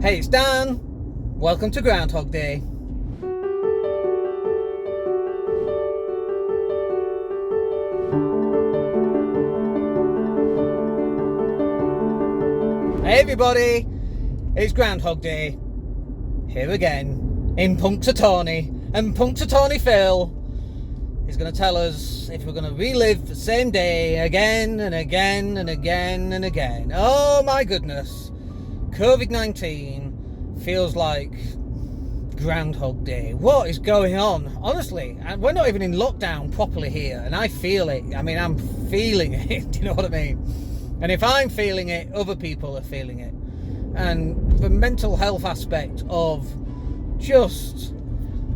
Hey, it's Dan. Welcome to Groundhog Day. Hey everybody, it's Groundhog Day. Here again, in Punxsutawney. And Punxsutawney Phil is going to tell us if we're going to relive the same day again and again and again and again. Oh my goodness. COVID-19 feels like Groundhog Day. What is going on? Honestly, and we're not even in lockdown properly here, and I feel it. I mean, I'm feeling it. Do you know what I mean? And if I'm feeling it, other people are feeling it. And the mental health aspect of just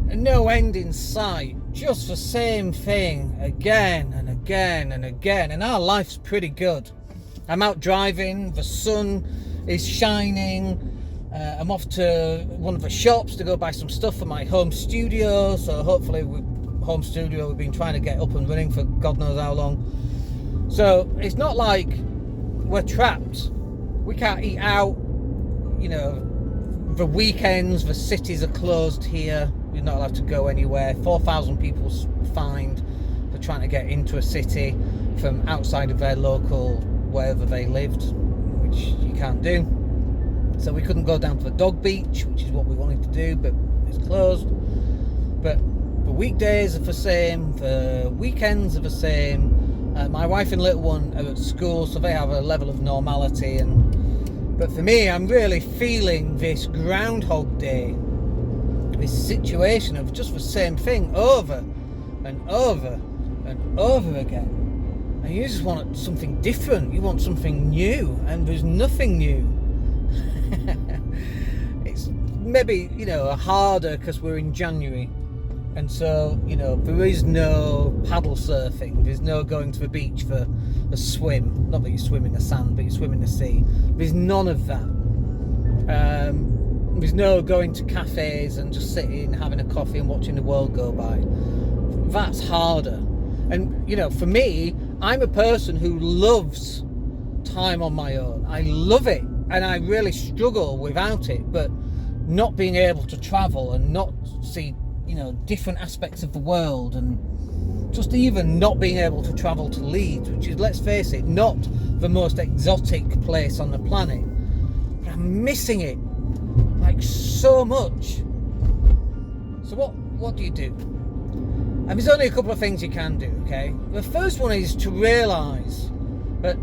no end in sight, just the same thing again and again and again. And our life's pretty good. I'm out driving, the sun is shining. I'm off to one of the shops to go buy some stuff for my home studio. So hopefully home studio we've been trying to get up and running for God knows how long. So it's not like we're trapped. We can't eat out. You know, the weekends, the cities are closed here. You're not allowed to go anywhere. 4,000 people fined for trying to get into a city from outside of their local, wherever they lived, which you can't do. So we couldn't go down to the dog beach, which is what we wanted to do, but it's closed. But the weekdays are the same, the weekends are the same. My wife and little one are at school, so they have a level of normality. But for me, I'm really feeling this Groundhog Day, this situation of just the same thing over and over and over again. And you just want something different. You want something new, and there's nothing new. It's maybe, harder because we're in January. And so, there is no paddle surfing. There's no going to the beach for a swim. Not that you swim in the sand, but you swim in the sea. There's none of that. There's no going to cafes and just sitting, having a coffee and watching the world go by. That's harder. And, for me, I'm a person who loves time on my own. I love it. And I really struggle without it. But not being able to travel and not see different aspects of the world, and just even not being able to travel to Leeds, which is, let's face it, not the most exotic place on the planet, but I'm missing it like so much. So what do you do? And there's only a couple of things you can do, okay? The first one is to realise that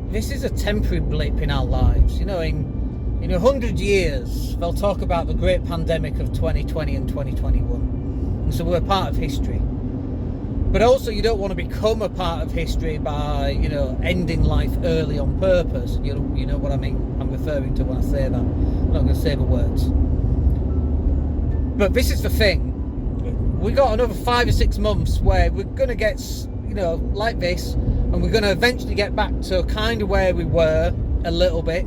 this is a temporary blip in our lives. In 100 years they'll talk about the great pandemic of 2020 and 2021. So we're part of history. But also you don't want to become a part of history by, ending life early on purpose. You know what I mean? I'm referring to when I say that. I'm not going to say the words. But this is the thing. We got another 5 or 6 months where we're going to get, like this, and we're going to eventually get back to kind of where we were a little bit.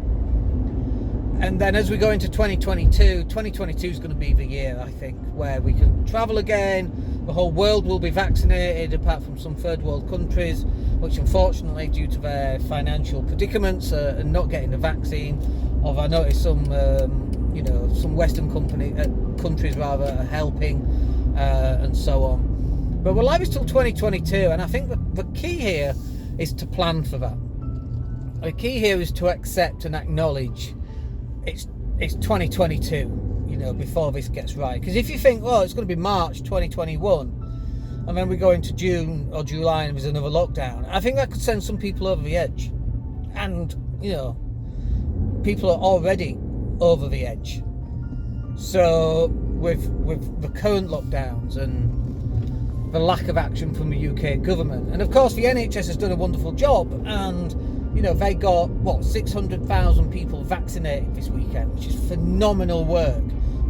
And then as we go into 2022 is going to be the year, I think, where we can travel again. The whole world will be vaccinated, apart from some third world countries, which unfortunately, due to their financial predicaments, are not getting the vaccine. Although I noticed some Western countries rather are helping, and so on. But we're live till 2022, and I think the key here is to plan for that. The key here is to accept and acknowledge it's 2022, before this gets right. Because if you think, it's going to be March 2021, and then we go into June or July and there's another lockdown, I think that could send some people over the edge. And, people are already over the edge. So with the current lockdowns and the lack of action from the UK government, and of course the NHS has done a wonderful job, and they got 600,000 people vaccinated this weekend, which is phenomenal work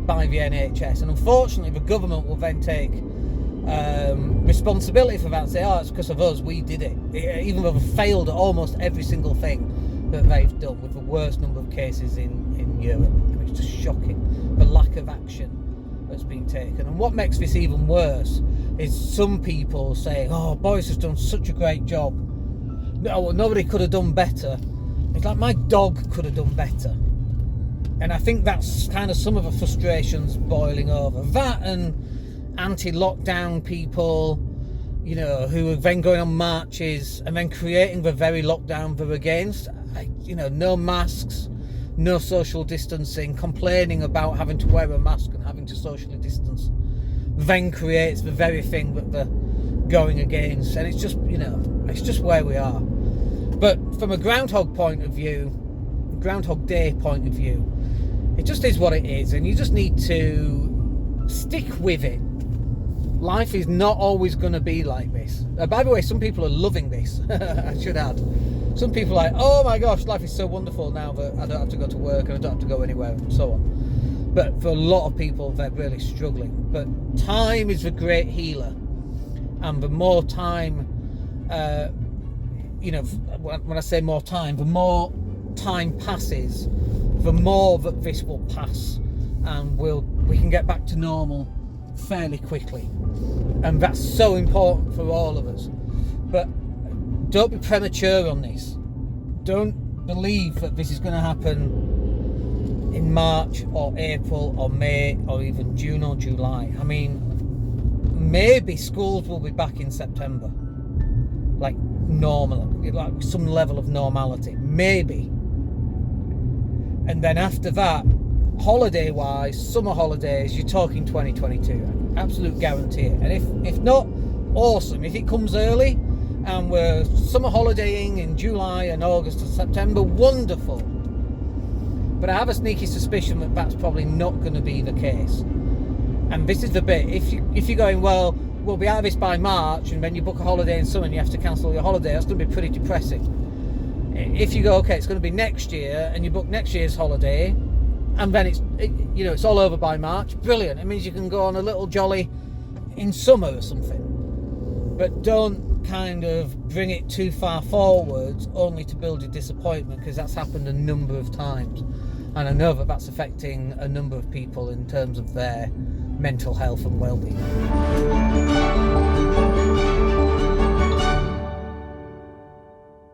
by the NHS. And unfortunately the government will then take responsibility for that and say, it's because of us, we did it, even though they've failed at almost every single thing that they've done, with the worst number of cases in Europe. It's just shocking, the lack of action that's been taken. And what makes this even worse is some people saying, Boris has done such a great job. No, nobody could have done better. It's like, my dog could have done better. And I think that's kind of some of the frustrations boiling over. That and anti-lockdown people, you know, who are then going on marches and then creating the very lockdown they're against. You know, no masks, no social distancing, complaining about having to wear a mask and having to socially distance, then creates the very thing that they're going against. And it's just, you know, it's just where we are. But from a Groundhog point of view, Groundhog Day point of view, it just is what it is, and you just need to stick with it. Life is not always going to be like this. By the way, some people are loving this. I should add. Some people are like, oh my gosh, life is so wonderful now that I don't have to go to work and I don't have to go anywhere and so on. But for a lot of people, they're really struggling. But time is the great healer. And the more time, you know, when I say more time, the more time passes, the more that this will pass, and we can get back to normal fairly quickly. And that's so important for all of us. But don't be premature on this. Don't believe that this is going to happen in March or April or May or even June or July. I mean, maybe schools will be back in September, like normal, like some level of normality, maybe. And then after that, holiday wise, summer holidays, you're talking 2022, absolute guarantee it. And if not, awesome. If it comes early and we're summer holidaying in July and August and September, wonderful. But I have a sneaky suspicion that that's probably not going to be the case. And this is the bit, if you're going, well, we'll be out of this by March, and then you book a holiday in summer and you have to cancel your holiday, that's going to be pretty depressing. If you go, okay, it's going to be next year, and you book next year's holiday, and then it's all over by March, brilliant. It means you can go on a little jolly in summer or something. But don't kind of bring it too far forwards only to build a disappointment, because that's happened a number of times. And I know that that's affecting a number of people in terms of their mental health and well-being.